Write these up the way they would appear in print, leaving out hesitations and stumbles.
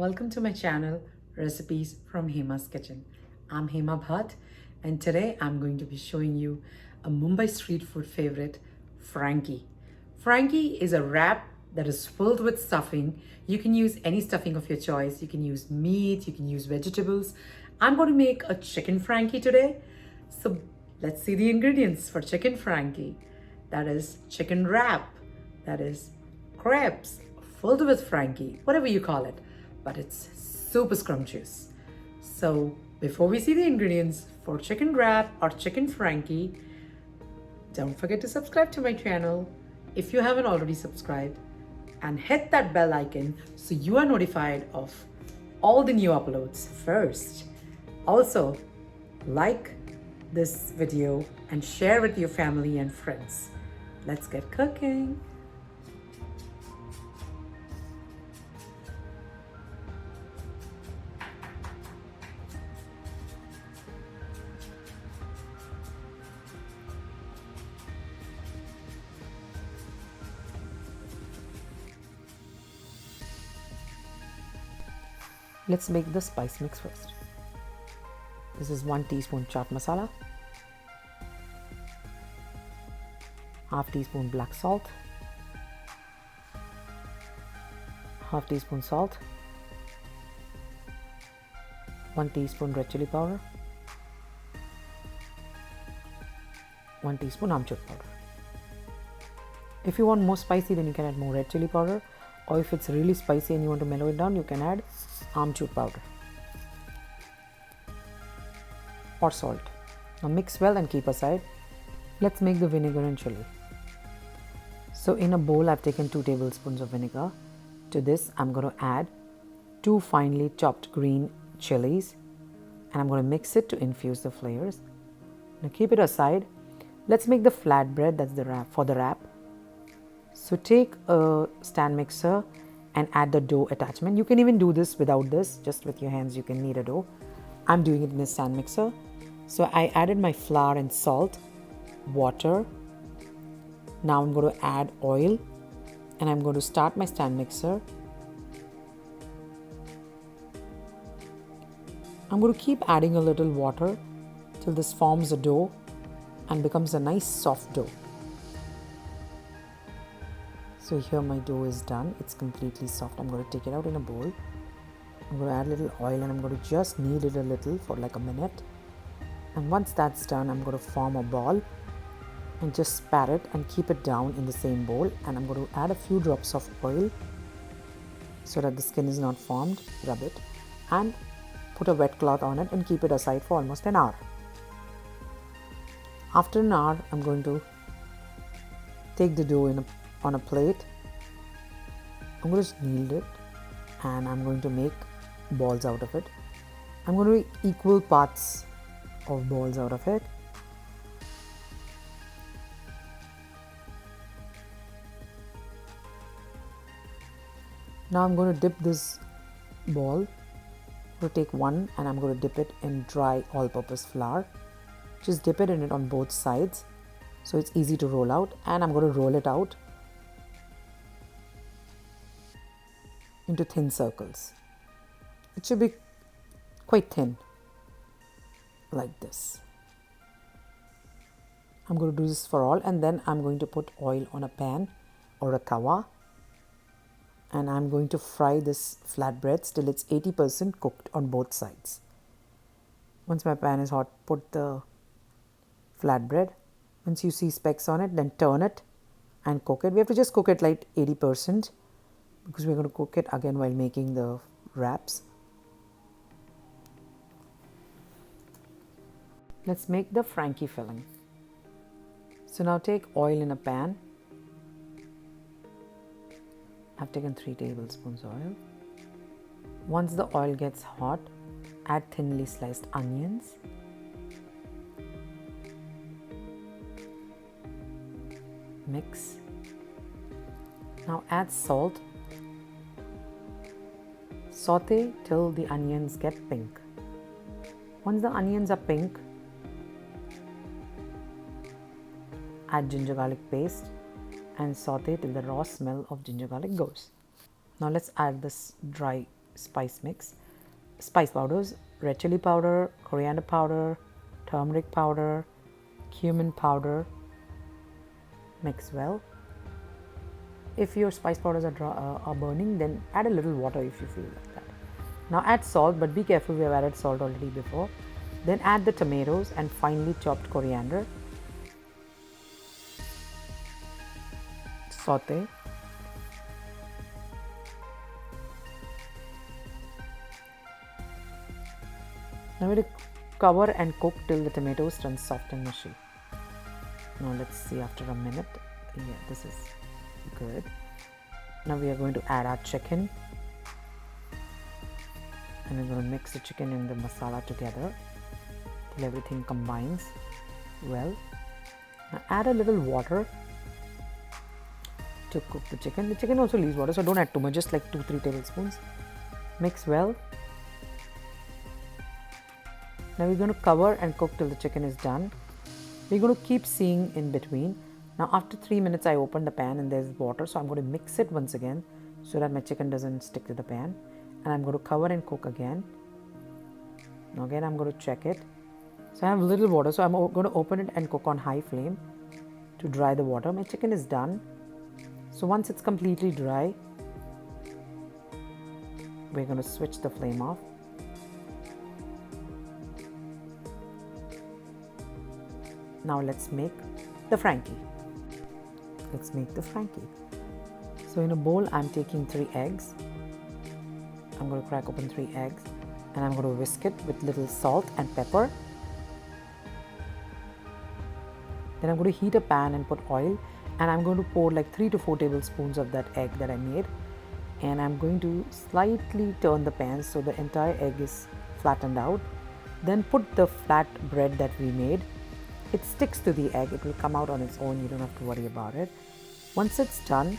Welcome to my channel, Recipes from Hema's Kitchen. I'm Hema Bhatt, and today I'm going to be showing you a Mumbai street food favorite, Frankie. Frankie is a wrap that is filled with stuffing. You can use any stuffing of your choice. You can use meat, you can use vegetables. I'm going to make a chicken Frankie today. So let's see the ingredients for chicken Frankie. That is chicken wrap, that is crepes filled with Frankie, whatever you call it, but it's super scrumptious. So before we see the ingredients for chicken wrap or chicken Frankie, don't forget to subscribe to my channel if you haven't already subscribed, and hit that bell icon so you are notified of all the new uploads first. Also, like this video and share with your family and friends. Let's get cooking. Let's make the spice mix first. This is 1 teaspoon chaat masala, half teaspoon black salt, half teaspoon salt, 1 teaspoon red chili powder, 1 teaspoon amchur powder. If you want more spicy, then you can add more red chili powder, or if it's really spicy and you want to mellow it down, you can add amchur powder or salt. Now mix well and keep aside. Let's make the vinegar and chili. So in a bowl, I've taken 2 tablespoons of vinegar. To this, I'm going to add 2 finely chopped green chilies, and I'm going to mix it to infuse the flavors. Now keep it aside. Let's make the flatbread, that's the wrap for the wrap. So take a stand mixer and add the dough attachment. You can even do this without this, just with your hands you can knead a dough. I'm doing it in a stand mixer. So I added my flour and salt, water. Now I'm going to add oil, and I'm going to start my stand mixer. I'm going to keep adding a little water till this forms a dough and becomes a nice soft dough. So here my dough is done. It's completely soft. I'm going to take it out in a bowl. I'm going to add a little oil, and I'm going to just knead it a little for like a minute. And once that's done, I'm going to form a ball and just spat it and keep it down in the same bowl. And I'm going to add a few drops of oil so that the skin is not formed. Rub it and put a wet cloth on it and keep it aside for almost an hour. After an hour, I'm going to take the dough on a plate. I'm going to knead it, and I'm going to make balls out of it. I'm going to make equal parts of balls out of it. Now I'm going to dip this ball. I'm going to take one, and I'm going to dip it in dry all-purpose flour. Just dip it in it on both sides so it's easy to roll out, and I'm going to roll it out into thin circles. It should be quite thin, like this. I'm going to do this for all, and then I'm going to put oil on a pan or a tawa, and I'm going to fry this flatbread till it's 80% cooked on both sides. Once my pan is hot, put the flatbread. Once you see specks on it, then turn it and cook it. We have to just cook it like 80% because we're going to cook it again while making the wraps. Let's make the Frankie filling. So now take oil in a pan. I've taken 3 tablespoons oil. Once the oil gets hot, add thinly sliced onions. Mix. Now add salt. Saute till the onions get pink. Once the onions are pink, add ginger garlic paste and saute till the raw smell of ginger garlic goes. Now let's add this dry spice mix. Spice powders, red chili powder, coriander powder, turmeric powder, cumin powder. Mix well. If your spice powders are burning, then add a little water if you feel like that. Now add salt, but be careful, we have added salt already before. Then add the tomatoes and finely chopped coriander. Saute. Now we're going to cover and cook till the tomatoes turn soft and mushy. Now let's see after a minute. Yeah, this is good. Now we are going to add our chicken. And we're going to mix the chicken and the masala together till everything combines well. Now add a little water to cook the chicken. The chicken also leaves water, so don't add too much, just like 2-3 tablespoons. Mix well. Now we're going to cover and cook till the chicken is done. We're going to keep seeing in between. Now after 3 minutes I opened the pan and there's water, so I'm going to mix it once again so that my chicken doesn't stick to the pan. And I'm going to cover and cook again. Now again I'm going to check it. So I have a little water, so I'm going to open it and cook on high flame to dry the water. My chicken is done. So once it's completely dry, we're going to switch the flame off. Now let's make the Frankie. Let's make the Frankie. So in a bowl, I'm taking 3 eggs. I'm going to crack open 3 eggs and I'm going to whisk it with little salt and pepper. Then I'm going to heat a pan and put oil, and I'm going to pour like 3 to 4 tablespoons of that egg that I made. And I'm going to slightly turn the pan so the entire egg is flattened out. Then put the flat bread that we made. It sticks to the egg, it will come out on its own, you don't have to worry about it. Once it's done,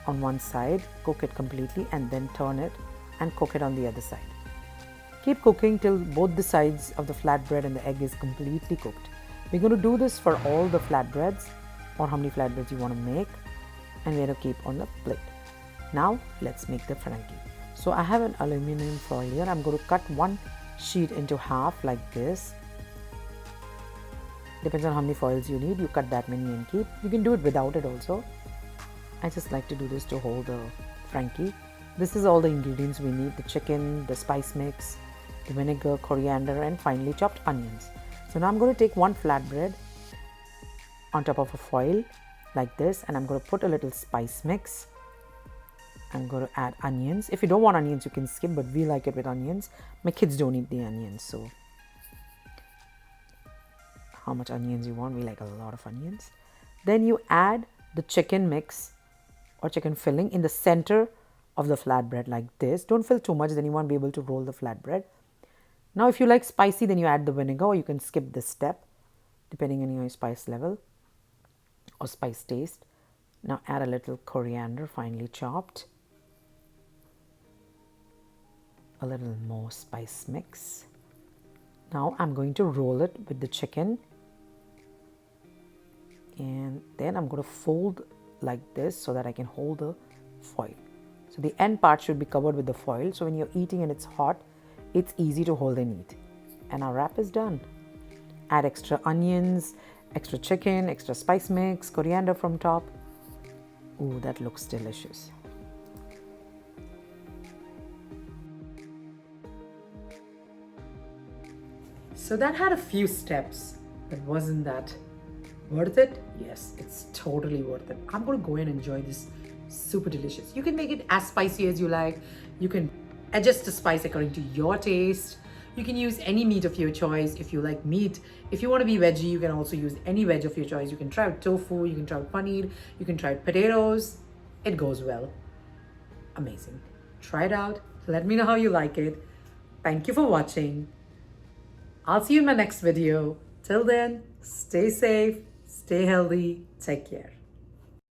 on one side, cook it completely and then turn it and cook it on the other side. Keep cooking till both the sides of the flatbread and the egg is completely cooked. We're going to do this for all the flatbreads, or how many flatbreads you want to make, and we're going to keep on the plate. Now let's make the Frankie. So I have an aluminum foil here. I'm going to cut one sheet into half like this. Depends on how many foils you need. You cut that many and keep. You can do it without it also. I just like to do this to hold the Frankie. This is all the ingredients we need: the chicken, the spice mix, the vinegar, coriander, and finely chopped onions. So now I'm going to take one flatbread on top of a foil like this, and I'm going to put a little spice mix. I'm going to add onions. If you don't want onions, you can skip, but we like it with onions. My kids don't eat the onions, so how much onions you want? We like a lot of onions. Then you add the chicken mix or chicken filling in the center of the flatbread like this. Don't fill too much, then you won't be able to roll the flatbread. Now if you like spicy, then you add the vinegar, or you can skip this step depending on your spice level or spice taste. Now add a little coriander finely chopped, a little more spice mix. Now I'm going to roll it with the chicken, and then I'm going to fold like this so that I can hold the foil. So the end part should be covered with the foil, so when you're eating and it's hot, it's easy to hold and eat. And our wrap is done. Add extra onions, extra chicken, extra spice mix, coriander from top. Ooh, that looks delicious. So that had a few steps, but wasn't that worth it? Yes, it's totally worth it. I'm going to go and enjoy this. Super delicious. You can make it as spicy as you like. You can adjust the spice according to your taste. You can use any meat of your choice if you like meat. If you want to be veggie, you can also use any veg of your choice. You can try with tofu, you can try with paneer, you can try with potatoes. It goes well. Amazing. Try it out. Let me know how you like it. Thank you for watching. I'll see you in my next video. Till then, stay safe, stay healthy, take care.